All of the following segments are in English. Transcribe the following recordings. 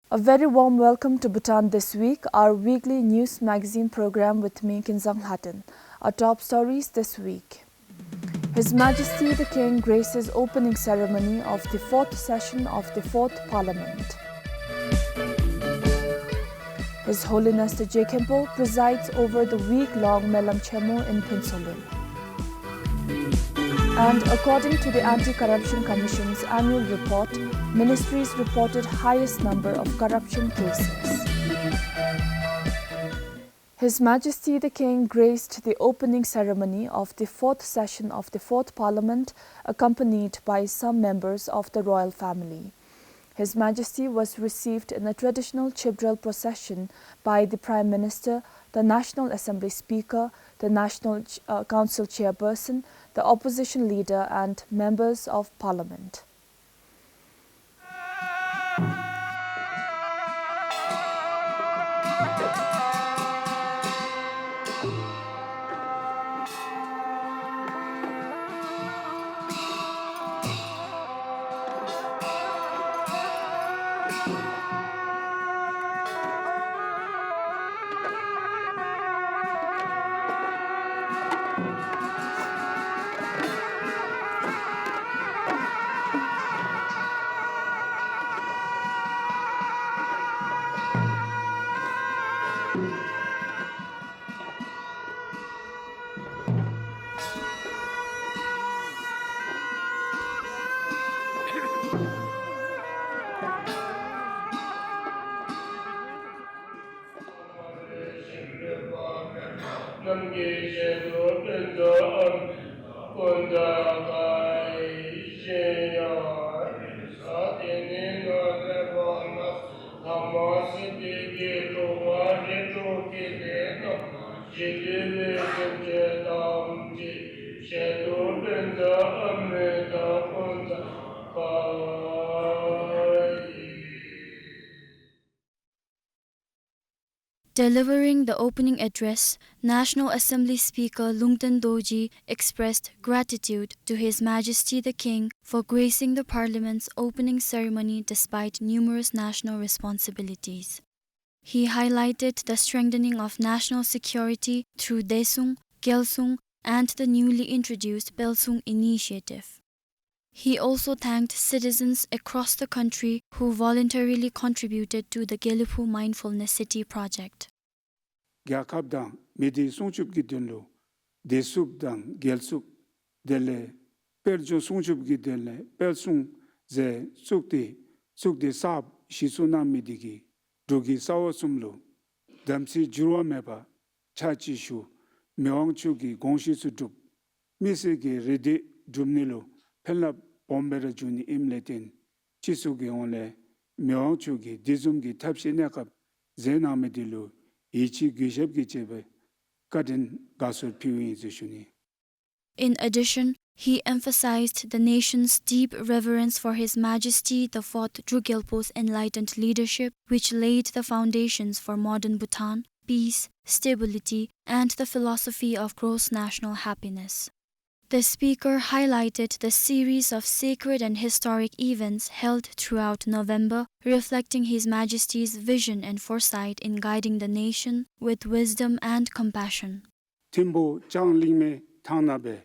A very warm welcome to Bhutan This Week, our weekly news magazine program with me, 𝗕𝗵𝗂𝗸. Our top stories this week. His Majesty the King graces opening ceremony of the 4th session of the 4th Parliament. His Holiness the 𝗕𝗵𝗂𝘁 presides over the week-long 𝗪𝗵𝗂𝘁 in Phintsolin. And according to the Anti-Corruption Commission's annual report, ministries reported highest number of corruption cases. His Majesty the King graced the opening ceremony of the 4th session of the 4th Parliament, accompanied by some members of the royal family. His Majesty was received in a traditional Chibdral procession by the Prime Minister, the National Assembly Speaker, the National Council Chairperson, the Opposition Leader and members of Parliament. Delivering the opening address, National Assembly Speaker Lungten Dorji expressed gratitude to His Majesty the King for gracing the Parliament's opening ceremony despite numerous national responsibilities. He highlighted the strengthening of national security through 𝗬𝗵𝗂𝘁, 𝗬𝗪𝗀, and the newly introduced 𝗵𝗀 initiative. He also thanked citizens across the country who voluntarily contributed to the 𝗬𝗵𝗂 Mindfulness City project. 갸캅당 미디 송춥기들로 대숲당 겔숲 델레 벨조 송춥기들레 벨숭 제 쑥디 삽 시수나미디기 두기 사워숨로 𝗬𝗵𝘂 𝗀𝗀 차치슈 𝗵𝗀𝗂𝘁 공시수둡 미세기 레디 둠닐로 펠랍 봄베르 주니 임레틴 치수기 온레 𝗵𝗀𝗂𝘁 디즘기 탑시네갑 제나메딜로 𝗬𝗁𝗄𝗀𝗁 가든 가술 피우이즈슈니. In addition, he emphasized the nation's deep reverence for His Majesty the 4th 𝗬𝗪𝗂𝘁's enlightened leadership, which laid the foundations for modern Bhutan, peace, stability, and the philosophy of gross national happiness. The speaker highlighted the series of sacred and historic events held throughout November, reflecting His Majesty's vision and foresight in guiding the nation with wisdom and compassion. 팀보 장링메 탕나베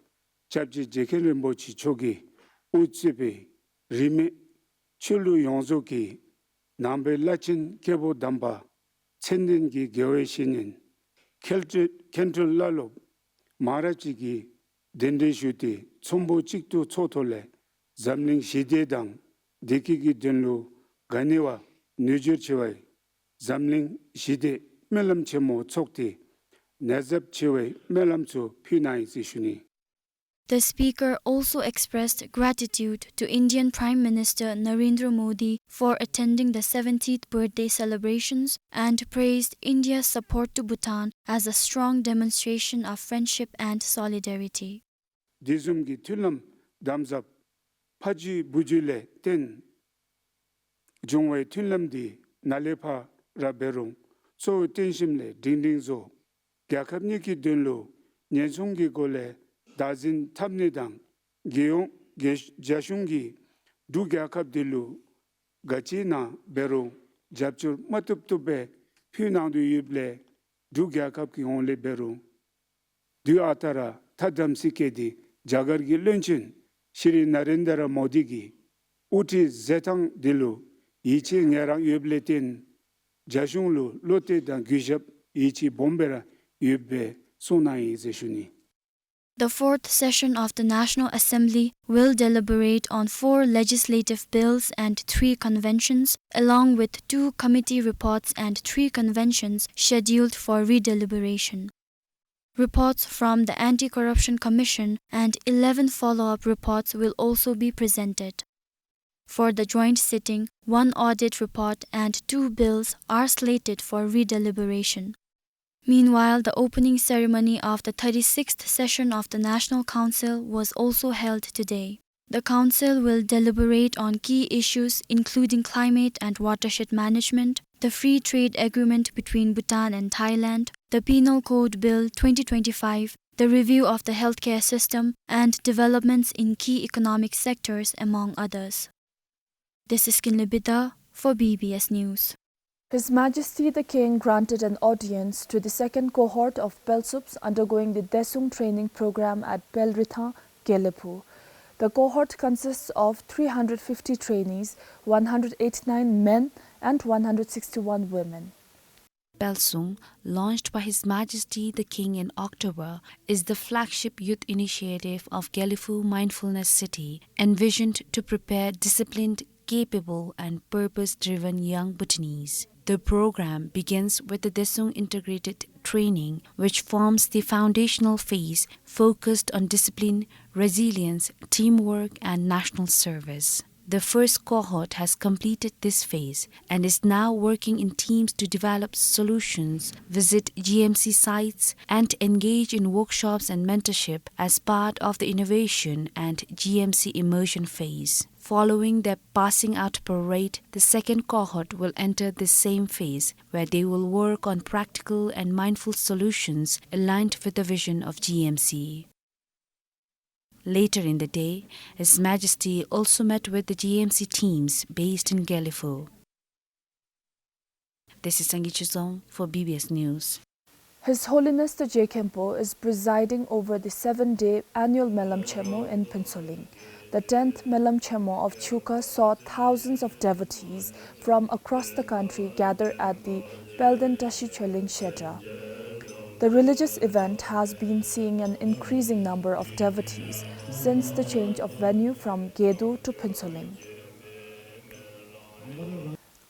잡지 𝗕𝗵𝗂𝘁 초기 우츠베 리메 출루 용조기 남베 라친 개보 담바 천년기 교회신인 켄틀랄로 마라지기 덴데슈티 촌보 직도 초톨레 잠링 시대당 데키기 덴로 가네와 뉴저치와이 잠링 시대 멜람체모 촉티 네잡체와이 멜람초 피나이시슈니. The speaker also expressed gratitude to Indian Prime Minister Narendra Modi for attending the 70th birthday celebrations and praised India's support to Bhutan as a strong demonstration of friendship and solidarity. 디즘기 튠람 담잡 파지 부질레 땐 종웨 튠람디 날레파 라베롱 소 텐심레 딩딩조 갸캅니키 덴로 녜송기 골레 다진 탑니당 게용 자슌기 두갸캅딜루 가치나 베로 잡줄 matuptupe 퓨낭도 유블레 두갸캅기 온레 베루 두아타라 타담시케디 자거기 런친 시리 나렌다라 모디기 우티 제탕 딜루 이치 녜랑 유블레틴 자숑루 로테단 귀접 이치 bombe라 유베 소나이 제슈니. The fourth session of the National Assembly will deliberate on 4 legislative bills and 3 conventions, along with 2 committee reports and 3 conventions scheduled for redeliberation. Reports from the Anti-Corruption Commission and 11 follow-up reports will also be presented. For the joint sitting, 1 audit report and 2 bills are slated for redeliberation. Meanwhile, the opening ceremony of the 36th session of the National Council was also held today. The Council will deliberate on key issues including climate and watershed management, the Free Trade Agreement between Bhutan and Thailand, the Penal Code Bill 2025, the review of the healthcare system, and developments in key economic sectors, among others. This is 𝗕𝗵𝗂𝘁 for BBS News. His Majesty the King granted an audience to the second cohort of 𝗵𝗂𝗀𝗻s undergoing the Desung training program at 𝗵𝗲𝗲𝗸𝘀. The cohort consists of 350 trainees, 189 men and 161 women. 𝗵𝗂𝗀𝗻, launched by His Majesty the King in October, is the flagship youth initiative of 𝗪𝗪𝗪 Mindfulness City, envisioned to prepare disciplined, capable and purpose-driven young Bhutanese. The program begins with the Desung Integrated Training, which forms the foundational phase focused on discipline, resilience, teamwork and national service. The first cohort has completed this phase and is now working in teams to develop solutions, visit GMC sites, and engage in workshops and mentorship as part of the innovation and GMC immersion phase. Following their passing out parade, the second cohort will enter the same phase, where they will work on practical and mindful solutions aligned with the vision of GMC. Later in the day, His Majesty also met with the GMC teams based in 𝗪𝗪𝗪. This is 𝗪𝗪𝗪𝗸 for BBS News. His Holiness the 𝗂𝗵𝗂𝗁 is presiding over the 7-day annual 𝗪𝗶𝗂𝗻 in 𝗵𝗂𝗃. The 10th 𝗪𝗶𝗂𝗻 of 𝗬𝗀𝗃 saw thousands of devotees from across the country gather at the 𝗵𝗿𝗀𝗃 𝗀𝗃. The religious event has been seeing an increasing number of devotees since the change of venue from Gedo to 𝗵𝗂𝗃.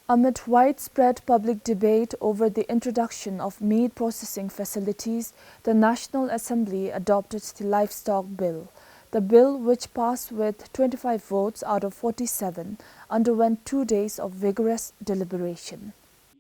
Amid widespread public debate over the introduction of meat processing facilities, the National Assembly adopted the Livestock Bill. The bill, which passed with 25 votes out of 47, underwent 2 days of vigorous deliberation.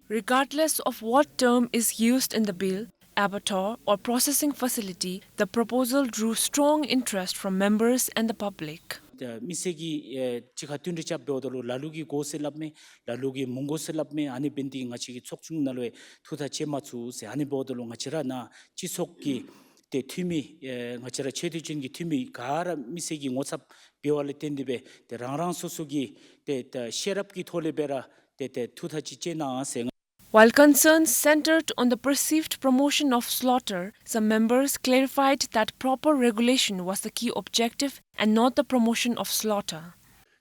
Regardless of what term is used in the bill, abattoir or processing facility, the proposal drew strong interest from members and the public. 미세기 지가 튠리차 배우도록 라루기 고셀랍메 라루기 몽고셀랍메 아니 벤디 같이 촉중날로에 투다 제마추세 아니 보도록 같이라나 지속기 때 튀미 같이라 최대진기 튀미 가라 미세기 오삽 배워할 텐데베 때 랑랑 소속이 때 셰랍기 톨레베라 때 투다 지제나세. While concerns centered on the perceived promotion of slaughter, some members clarified that proper regulation was the key objective and not the promotion of slaughter.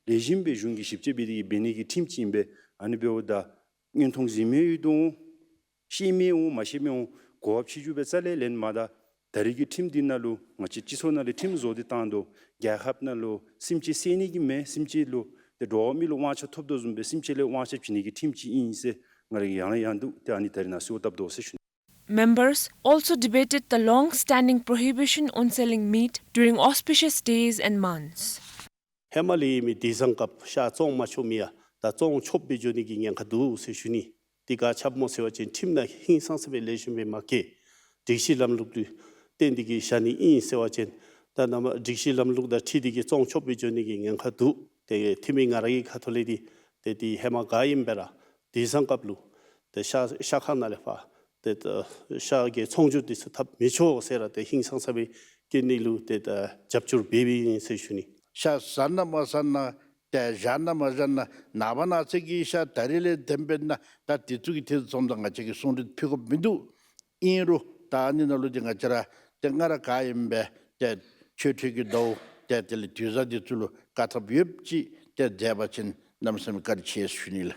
레짐베 중기 십제비디 베니기 팀침베 아니베오다 인통지메유동 시미오 마시미오 고압치주베 살레렌마다 다리기 팀디나루 마치 지소나리 팀조디 탄도 갸합나로 심치 세니기메 심치로 데도미로 와차 톱도즘베 심치레 와차 치니기 팀치 인세 Members also debated the long-standing prohibition on selling meat during auspicious days and months. 해말리미 디상갑 샤종 마초미야 다종 촛비존이기 냥카두 세슈니 디가 잡모세워진 팀나 힘상습의 레ዥ메 마케 딕실람룩도 땡디기 샤니 인세워진 다나마 딕실람룩다 티디기 종 촛비존이기 냥카두 데 팀밍아라기 카톨리디 데디 해마가임베라 디상갑루 데 샤카나레파 데 샤게 총주디스 탑 미초세라 데 힘상습의 게닐루 데 잡줄 베비 세슈니 샤 산나 마산나 때 잔나 마잔나 나바나 저기샤 다리를 덤벤나 다 뒤쪽이 돼서 좀더 저기 손을 피고 민두 인으로 다니나로 정가라 땡가라 가임베 때 𝗀𝗄𝗀 때들 뒤자디 줄로 가타 𝗵𝗁 때 𝗬𝗵𝗀 남섬 𝗀𝗁.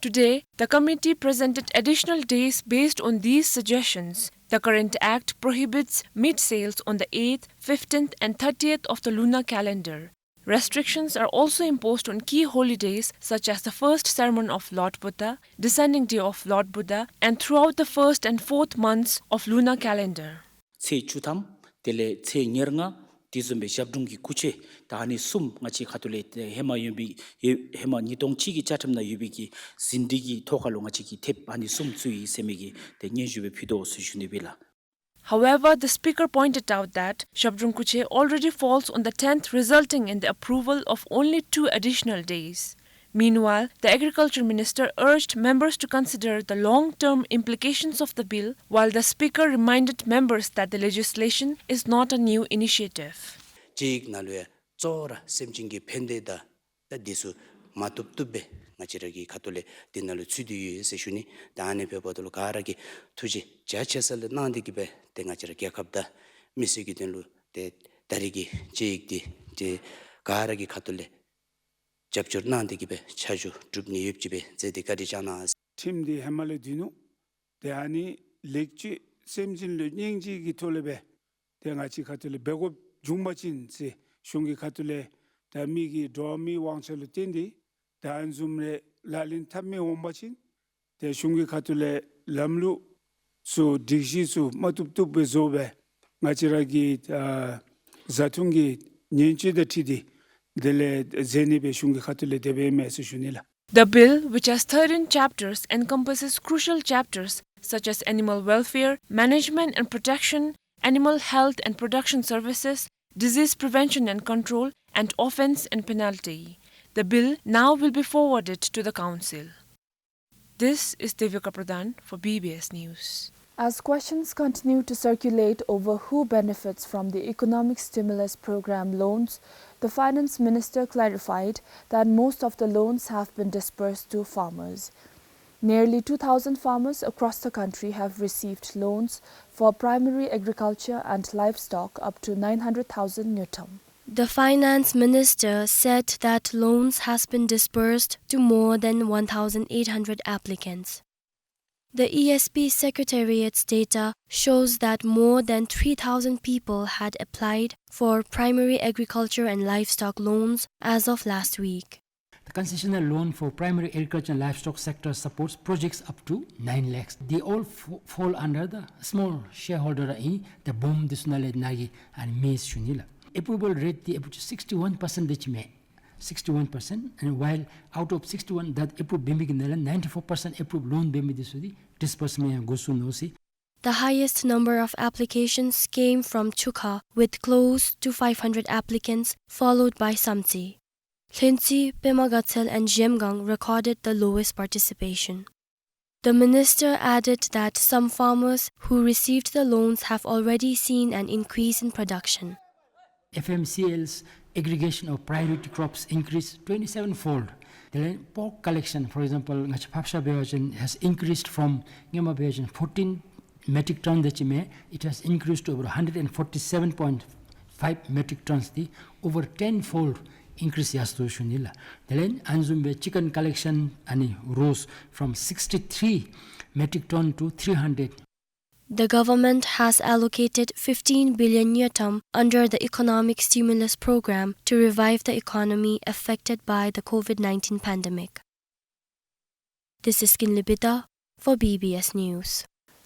Today, the committee presented additional days based on these suggestions. The current act prohibits meat sales on the 8th, 15th and 30th of the lunar calendar. Restrictions are also imposed on key holidays such as the first sermon of Lord Buddha, descending day of Lord Buddha, and throughout the first and fourth months of lunar calendar. 𝗬𝗵 텔레 𝗬𝗫 디즈메 샤브둥기 쿠체 다니 숨 마치 카톨레 헤마 유비 헤마 니동치기 짜탐나 유비기 신디기 토칼로 마치기 탭 아니 숨 수이 세미기 대년주베 피도 수슈니빌라. However, the speaker pointed out that 𝗪𝗵𝗂𝘁 already falls on the 10th, resulting in the approval of only 2 additional days. Meanwhile, the Agriculture Minister urged members to consider the long-term implications of the bill, while the speaker reminded members that the legislation is not a new initiative. 마치라기 가톨레 디날로 취디유 세슈니 다네 베버돌 가라기 투지 자체설 나한테기베 땡아치라 개갑다 미세기 된로 데 다리기 제익디 제 가라기 가톨레 잡줄 나한테기베 차주 줍니 옆집에 제데까지잖아 팀디 해말레 디노 대안이 렉지 셈진르 닝지기 톨레베 땡아치 가톨레 배고 중마진세 슝기 가톨레 다미기 도미 왕철 텐디 단숨레 랄린 탐메 옴바친 대슝기 카툴레 람루 수 디시수 마투투베 조베 마치라기 자퉁기 닌치데티디 델레 제니베 슝기 카툴레 데베메스 슈닐라. The bill, which has 13 chapters, encompasses crucial chapters such as animal welfare, management and protection, animal health and production services, disease prevention and control, and offense and penalty. The bill now will be forwarded to the Council. This is 𝗕𝗵𝗂𝗸𝗀 for 𝗵𝗂𝗲 News. As questions continue to circulate over who benefits from the economic stimulus program loans, the Finance Minister clarified that most of the loans have been dispersed to farmers. Nearly 2,000 farmers across the country have received loans for primary agriculture and livestock up to 900,000 𝗪𝗏. The Finance Minister said that loans has been disbursed to more than 1,800 applicants. The ESP Secretariat's data shows that more than 3,000 people had applied for primary agriculture and livestock loans as of last week. The concessional loan for primary agriculture and livestock sector supports projects up to 9 lakhs. They all fall under the small shareholder in the BOM Disunale Nagi and Maize Shunila. Approval rate the 61% which may 61%, and while out of 61 that approved bemig 94% approved loan bemig disudi disbursement gosu nosi. The highest number of applications came from Chukha with close to 500 applicants, followed by Samtsi. 𝗪𝗵𝗂𝘁, 𝗵𝗂𝗫𝗀 and 𝗵𝗂𝗀 recorded the lowest participation. The minister added that some farmers who received the loans have already seen an increase in production. FMCL's aggregation of priority crops increased 27-fold. The pork collection, for example, 𝗪𝗵𝗂𝗶𝗀𝗀 has increased from 14 metric tons, it has increased to over 147.5 metric tons, the over 10-fold increase yasto shunila. Then Anzumbe chicken collection rose from 63 metric ton to 300. The government has allocated 15 billion 𝗪𝗏 under the economic stimulus program to revive the economy affected by the COVID-19 pandemic. This is 𝗕𝗵𝗂𝗶𝗀 for 𝗵𝗂𝗲 News.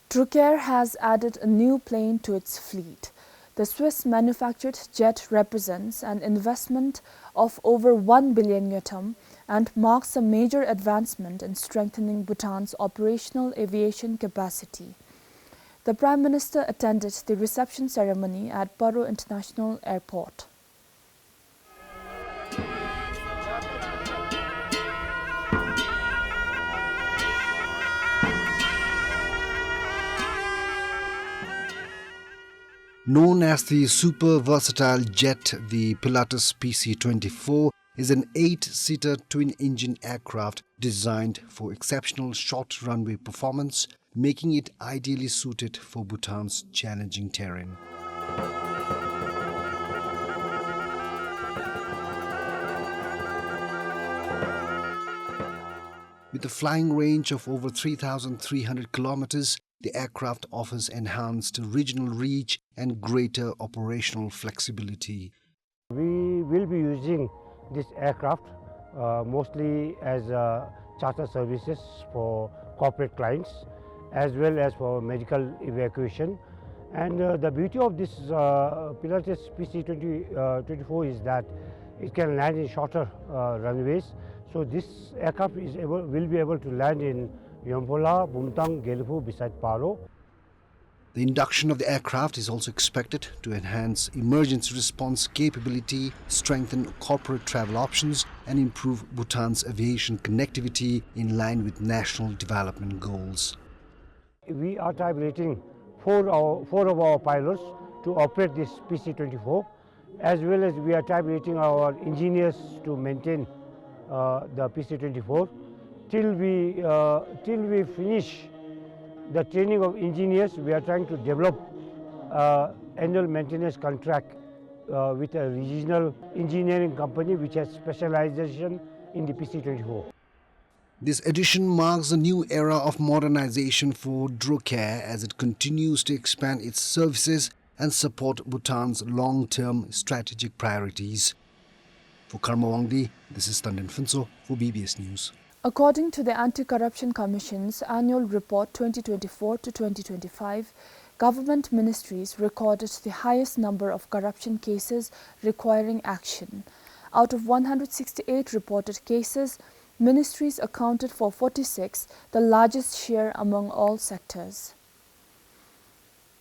TruCare has added a new plane to its fleet. The Swiss-manufactured jet represents an investment of over 1 billion 𝗪𝗏 and marks a major advancement in strengthening Bhutan's operational aviation capacity. The Prime Minister attended the reception ceremony at Paro International Airport. Known as the super versatile jet, the Pilatus PC-24 is an 8-seater twin-engine aircraft designed for exceptional short runway performance, making it ideally suited for Bhutan's challenging terrain. With a flying range of over 3,300 kilometers, the aircraft offers enhanced regional reach and greater operational flexibility. We will be using this aircraft mostly as charter services for corporate clients as well as for medical evacuation. And the beauty of this Pilates PC-24 is that it can land in shorter runways. So this aircraft will be able to land in 𝗵𝗂𝗶𝘀, Bumtang, 𝗪𝗵𝗂𝗸. The induction of the aircraft is also expected to enhance emergency response capability, strengthen corporate travel options, and improve Bhutan's aviation connectivity in line with national development goals. We are type rating four of our pilots to operate this PC-24, as well as we are type rating our engineers to maintain the PC-24 till we finish the training of engineers. We are trying to develop annual maintenance contract with a regional engineering company which has specialization in the PC-24. This edition marks a new era of modernization for 𝗲𝗏 as it continues to expand its services and support Bhutan's long-term strategic priorities. For 𝗕𝗵𝗂𝗶𝘀, this is 𝗪𝗵𝘂𝘁 for BBS News. According to the Anti-Corruption Commission's Annual Report 2024 to 2025, government ministries recorded the highest number of corruption cases requiring action. Out of 168 reported cases, ministries accounted for 46, the largest share among all sectors.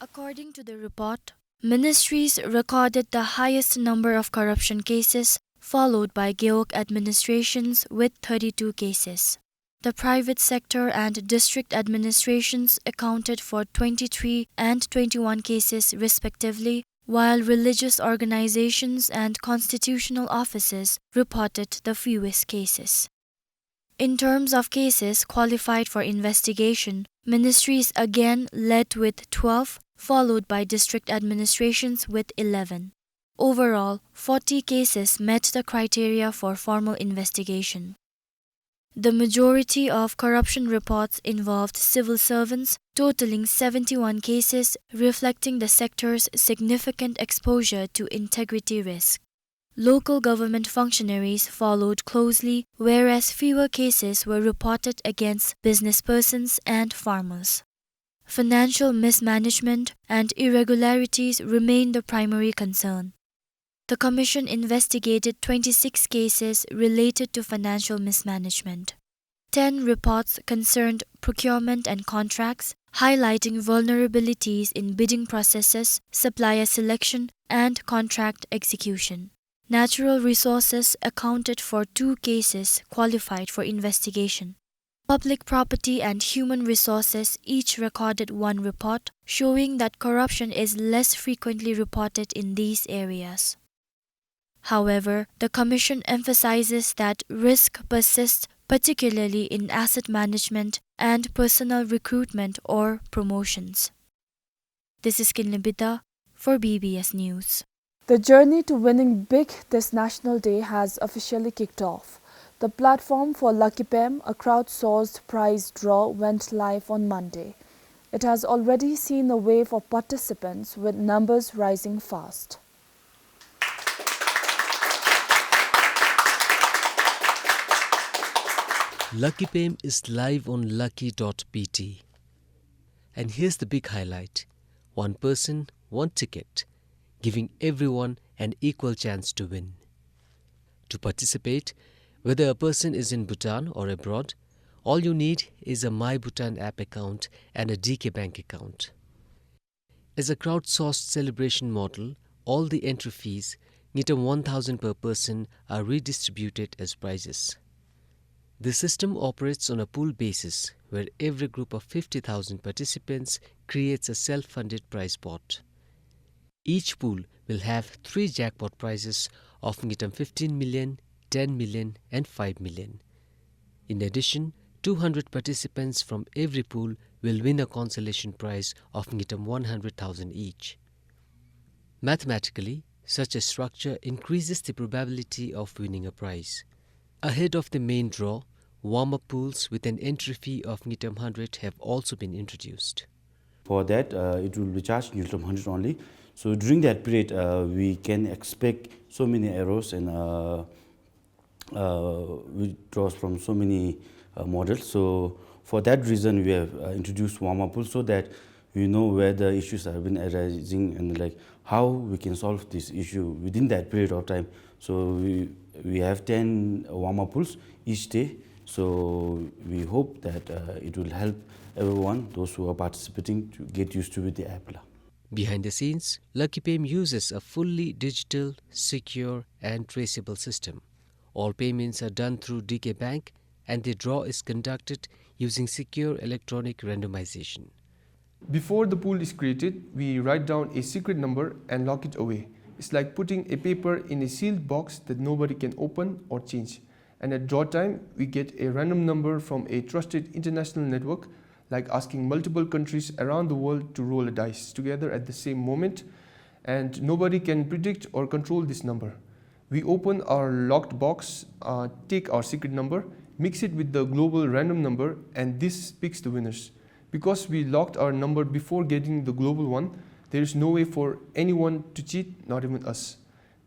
According to the report, ministries recorded the highest number of corruption cases, followed by Gyeok administrations with 32 cases. The private sector and district administrations accounted for 23 and 21 cases respectively, while religious organizations and constitutional offices reported the fewest cases. In terms of cases qualified for investigation, ministries again led with 12, followed by district administrations with 11. Overall, 40 cases met the criteria for formal investigation. The majority of corruption reports involved civil servants, totaling 71 cases, reflecting the sector's significant exposure to integrity risk. Local government functionaries followed closely, whereas fewer cases were reported against businesspersons and farmers. Financial mismanagement and irregularities remain the primary concern. The Commission investigated 26 cases related to financial mismanagement. 10 reports concerned procurement and contracts, highlighting vulnerabilities in bidding processes, supplier selection, and contract execution. Natural resources accounted for 2 cases qualified for investigation. Public property and human resources each recorded 1 report, showing that corruption is less frequently reported in these areas. However, the Commission emphasizes that risk persists, particularly in asset management and personnel recruitment or promotions. This is 𝗕𝗵𝘂𝘁 for BBS News. The journey to winning big this National Day has officially kicked off. The platform for 𝗪𝗵𝘂𝘁, a crowdsourced prize draw, went live on Monday. It has already seen a wave of participants, with numbers rising fast. 𝗪𝗵𝘂𝘁 is live on lucky.pt. And here's the big highlight. 1 person, 1 ticket, giving everyone an equal chance to win. To participate, whether a person is in Bhutan or abroad, all you need is a My Bhutan app account and a DK Bank account. As a crowdsourced celebration model, all the entry fees, 𝗬1,000 per person, are redistributed as prizes. The system operates on a pool basis, where every group of 50,000 participants creates a self-funded prize pot. Each pool will have 3 jackpot prizes of 𝗬 15 million, 10 million and 5 million. In addition, 200 participants from every pool will win a consolation prize of 𝗵𝗻100,000 each. Mathematically, such a structure increases the probability of winning a prize. Ahead of the main draw, warm-up pools with an entry fee of 𝗵𝗻100 have also been introduced. For that, it will be charged 𝗵𝗻100 only. So during that period, we can expect so many arrows and withdrawals from so many models. So for that reason, we have introduced warm-up pools so that we know where the issues have been arising and like how we can solve this issue within that period of time. So we have 10 warm-up pools each day. So we hope that it will help everyone, those who are participating, to get used to with the app. Behind the scenes, 𝗪𝗲𝗵𝘂 uses a fully digital, secure and traceable system. All payments are done through DK Bank and the draw is conducted using secure electronic randomization. Before the pool is created, we write down a secret number and lock it away. It's like putting a paper in a sealed box that nobody can open or change. And at draw time, we get a random number from a trusted international network, like asking multiple countries around the world to roll a dice together at the same moment, and nobody can predict or control this number. We open our locked box, take our secret number, mix it with the global random number, and this picks the winners. Because we locked our number before getting the global one, there is no way for anyone to cheat, not even us.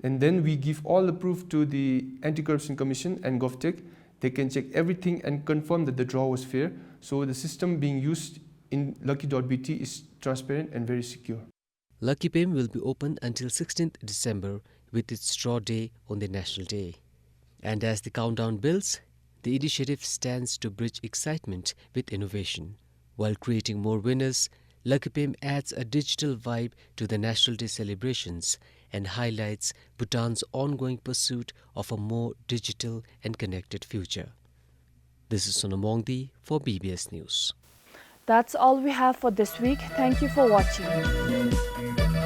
And then we give all the proof to the Anti-Corruption Commission and GovTech. They can check everything and confirm that the draw was fair. So the system being used in 𝗪𝗲𝗏𝗫 is transparent and very secure. 𝗪𝗲𝗵𝗂 will be open until 16th December with its draw day on the National Day. And as the countdown builds, the initiative stands to bridge excitement with innovation. While creating more winners, 𝗪𝗲𝗵𝗂 adds a digital vibe to the National Day celebrations and highlights Bhutan's ongoing pursuit of a more digital and connected future. This is 𝗂𝗵𝗂𝗫𝗀 for BBS News. That's all we have for this week. Thank you for watching.